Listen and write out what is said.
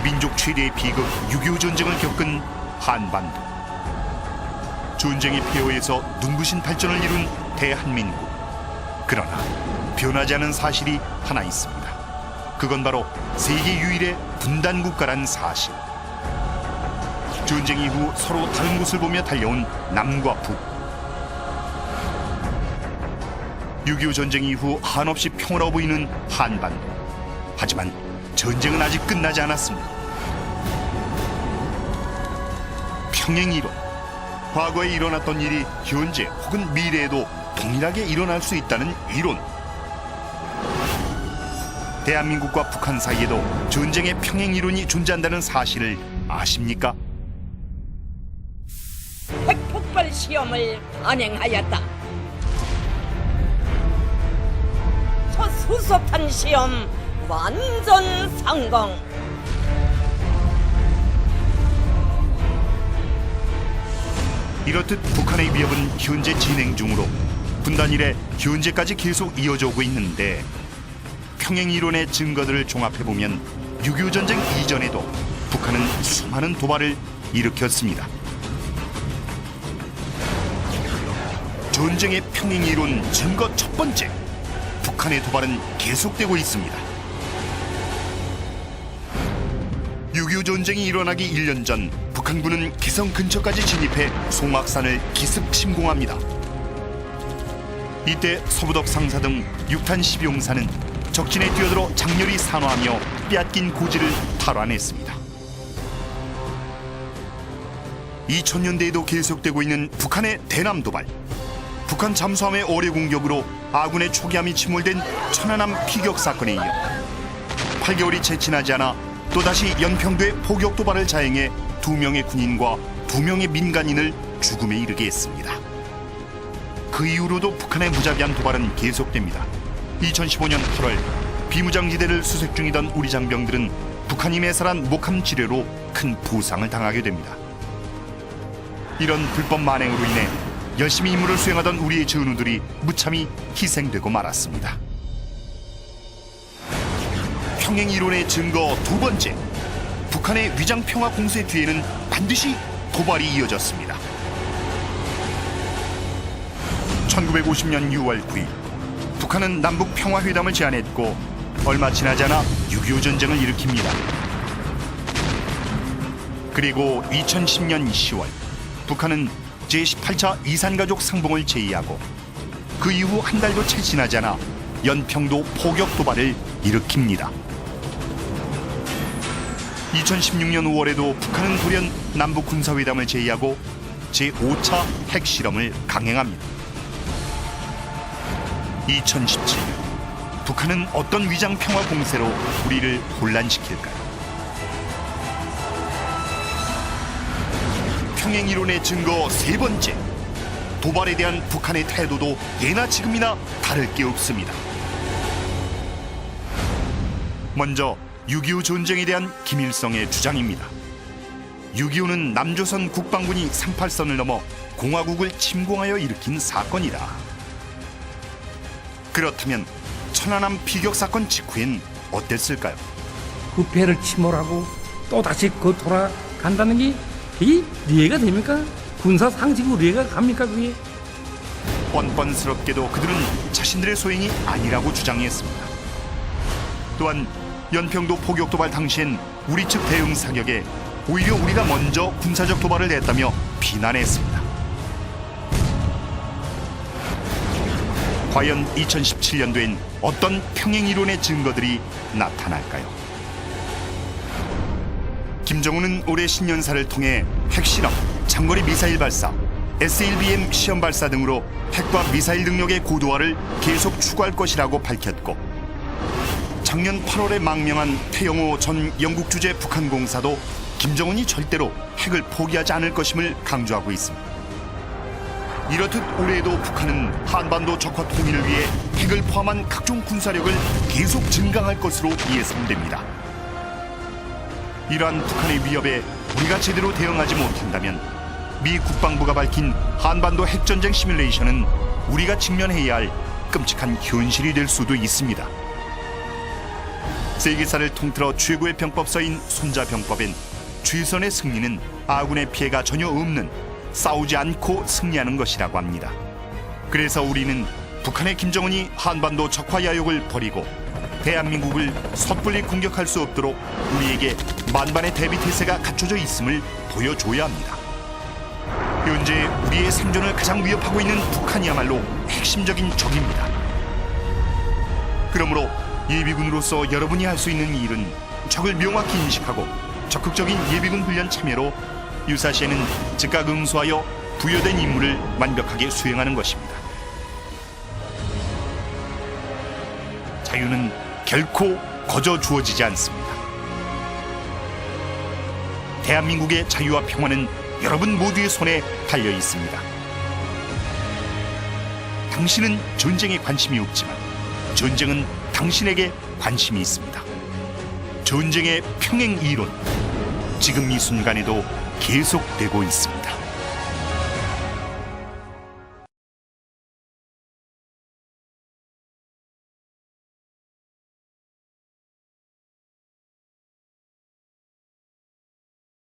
민족 최대의 비극 6.25 전쟁을 겪은 한반도. 전쟁의 폐허에서 눈부신 발전을 이룬 대한민국. 그러나 변하지 않은 사실이 하나 있습니다. 그건 바로 세계 유일의 분단 국가란 사실. 전쟁 이후 서로 다른 곳을 보며 달려온 남과 북. 6.25 전쟁 이후 한없이 평화로워 보이는 한반도. 하지만 전쟁은 아직 끝나지 않았습니다. 평행이론. 과거에 일어났던 일이 현재 혹은 미래에도 동일하게 일어날 수 있다는 이론. 대한민국과 북한 사이에도 전쟁의 평행이론이 존재한다는 사실을 아십니까? 핵폭발 시험을 단행하였다. 첫 수소탄 시험 완전 성공. 이렇듯 북한의 위협은 현재 진행 중으로 분단 이래 현재까지 계속 이어져 오고 있는데, 평행이론의 증거들을 종합해보면 6.25 전쟁 이전에도 북한은 수많은 도발을 일으켰습니다. 전쟁의 평행이론 증거 첫 번째, 북한의 도발은 계속되고 있습니다. 6.25 전쟁이 일어나기 1년 전 북한군은 개성 근처까지 진입해 송악산을 기습 침공합니다. 이때 서부덕 상사 등 6탄 12용사는 적진에 뛰어들어 장렬히 산화하며 빼앗긴 고지를 탈환했습니다. 2000년대에도 계속되고 있는 북한의 대남 도발. 북한 잠수함의 어뢰 공격으로 아군의 초기함이 침몰된 천안함 피격 사건에 이어 8개월이 채 지나지 않아 또다시 연평도에 포격 도발을 자행해 2명의 군인과 2명의 민간인을 죽음에 이르게 했습니다. 그 이후로도 북한의 무자비한 도발은 계속됩니다. 2015년 8월 비무장지대를 수색 중이던 우리 장병들은 북한이 매살한 목함 지뢰로 큰 부상을 당하게 됩니다. 이런 불법 만행으로 인해 열심히 임무를 수행하던 우리의 전우들이 무참히 희생되고 말았습니다. 평행 이론의 증거 두 번째, 북한의 위장 평화 공세 뒤에는 반드시 도발이 이어졌습니다. 1950년 6월 9일 북한은 남북 평화회담을 제안했고 얼마 지나지 않아 6.25 전쟁을 일으킵니다. 그리고 2010년 10월 북한은 제18차 이산가족 상봉을 제의하고 그 이후 한 달도 채 지나지 않아 연평도 포격 도발을 일으킵니다. 2016년 5월에도 북한은 돌연 남북 군사회담을 제의하고 제5차 핵실험을 강행합니다. 2017년 북한은 어떤 위장 평화 공세로 우리를 혼란시킬까요? 평행 이론의 증거 세 번째, 도발에 대한 북한의 태도도 예나 지금이나 다를 게 없습니다. 먼저 6.25 전쟁에 대한 김일성의 주장입니다. 6.25는 남조선 국방군이 38선을 넘어 공화국을 침공하여 일으킨 사건이다. 그렇다면 천안함 피격 사건 직후엔 어땠을까요? 그 배를 침몰하고 또 다시 그 돌아간다는 게 이게 이해가 됩니까? 군사 상식으로 이해가 갑니까 그게? 뻔뻔스럽게도 그들은 자신들의 소행이 아니라고 주장했습니다. 또한 연평도 포격 도발 당시엔 우리 측 대응 사격에 오히려 우리가 먼저 군사적 도발을 했다며 비난했습니다. 과연 2017년도엔 어떤 평행 이론의 증거들이 나타날까요? 김정은은 올해 신년사를 통해 핵실험, 장거리 미사일 발사, SLBM 시험 발사 등으로 핵과 미사일 능력의 고도화를 계속 추구할 것이라고 밝혔고, 작년 8월에 망명한 태영호 전 영국 주재 북한 공사도 김정은이 절대로 핵을 포기하지 않을 것임을 강조하고 있습니다. 이렇듯 올해에도 북한은 한반도 적화 통일을 위해 핵을 포함한 각종 군사력을 계속 증강할 것으로 예상됩니다. 이러한 북한의 위협에 우리가 제대로 대응하지 못한다면 미 국방부가 밝힌 한반도 핵전쟁 시뮬레이션은 우리가 직면해야 할 끔찍한 현실이 될 수도 있습니다. 세계사를 통틀어 최고의 병법서인 손자병법엔 최선의 승리는 아군의 피해가 전혀 없는 싸우지 않고 승리하는 것이라고 합니다. 그래서 우리는 북한의 김정은이 한반도 적화 야욕을 버리고 대한민국을 섣불리 공격할 수 없도록 우리에게 만반의 대비 태세가 갖춰져 있음을 보여줘야 합니다. 현재 우리의 생존을 가장 위협하고 있는 북한이야말로 핵심적인 적입니다. 그러므로 예비군으로서 여러분이 할 수 있는 일은 적을 명확히 인식하고 적극적인 예비군 훈련 참여로 유사시에는 즉각 응수하여 부여된 임무를 완벽하게 수행하는 것입니다. 자유는 결코 거저 주어지지 않습니다. 대한민국의 자유와 평화는 여러분 모두의 손에 달려 있습니다. 당신은 전쟁에 관심이 없지만 전쟁은 당신에게 관심이 있습니다. 전쟁의 평행 이론, 지금 이 순간에도 계속되고 있습니다.